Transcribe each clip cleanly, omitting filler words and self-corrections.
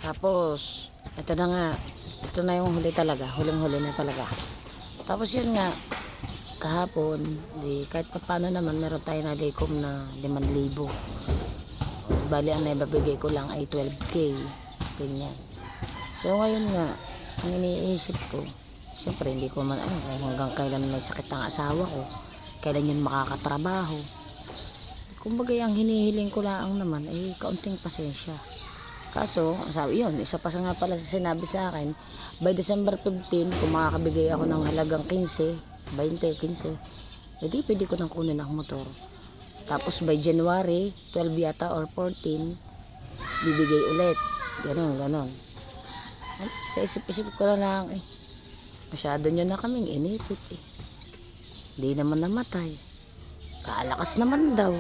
Tapos, ito na nga. Ito na yung huli talaga. Huling-huli na talaga. Tapos yun nga, kahapon, di, kahit pa paano naman, meron tayo na likom na 5,000. Bali, ang naibabigay ko lang ay 12K. Ganyan. So, ngayon nga, ang iniisip ko, siyempre, hindi ko man alam kung hanggang kailan may sakit ang asawa ko. Kailan yun makakatrabaho. Kumbaga, ang hinihiling ko lang naman ay kaunting pasensya. Kaso, sabi yun, isa pa sa nga pala sa sinabi sa akin, by December 15, kung makakabigay ako ng halagang 15, 20, 15, edi pwede ko nang kunin ang motor. Tapos by January 12 yata or 14, bibigay ulit. Ganon, ganon. Sa isip-isip ko na lang eh. Masyado nyo na kaming inipit eh. Hindi naman namatay. Kaalakas naman daw.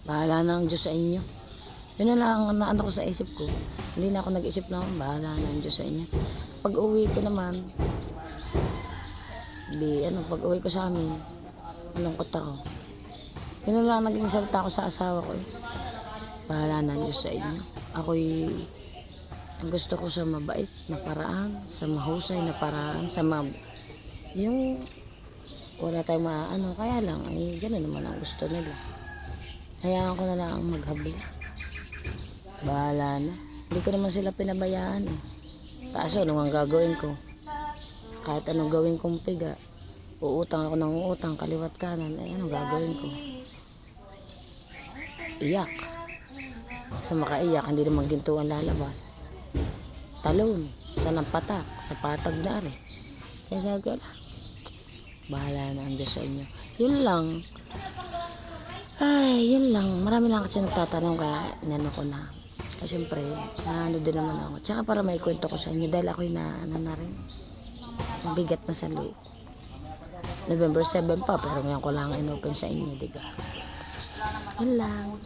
Bahala na ang Diyos sa inyo. Yun na lang ang naano ko sa isip ko. Hindi na ako nag-isip na bahala na ang Diyos sa inyo. Pag uwi ko naman, pag uwi ko sa amin, malungkot ako. Yun na lang naging salita ko sa asawa ko eh. Bahala na ang Diyos sa inyo. Ako'y ang gusto ko sa mabait na paraan, sa mahusay na paraan, yung wala tayong maano, kaya lang, ay gano'n naman ang gusto nila. Hayaan ko na lang ang maghabla. Bahala na. Hindi ko naman sila pinabayaan eh. Kaso, anong ang gagawin ko? Kahit anong gawin kong piga, uutang ako ng uutang, kaliwat kanan, ay anong gagawin ko? Iyak. Sa makaiyak, hindi naman ginto ang lalabas. Talon, sa nampatak, sa patag na rin. Kaya sabi ko, bahala na ang Diyos sa inyo. Yun lang. Ay, yun lang. Marami lang kasi nagtatanong kaya inano ko na. Kasi syempre, naano din naman ako. Tsaka para may kwento ko sa inyo dahil ako'y na rin. Mabigat na sa loob. November 7 pa, pero ngayon ko lang in-open sa inyo, diba? Yun lang.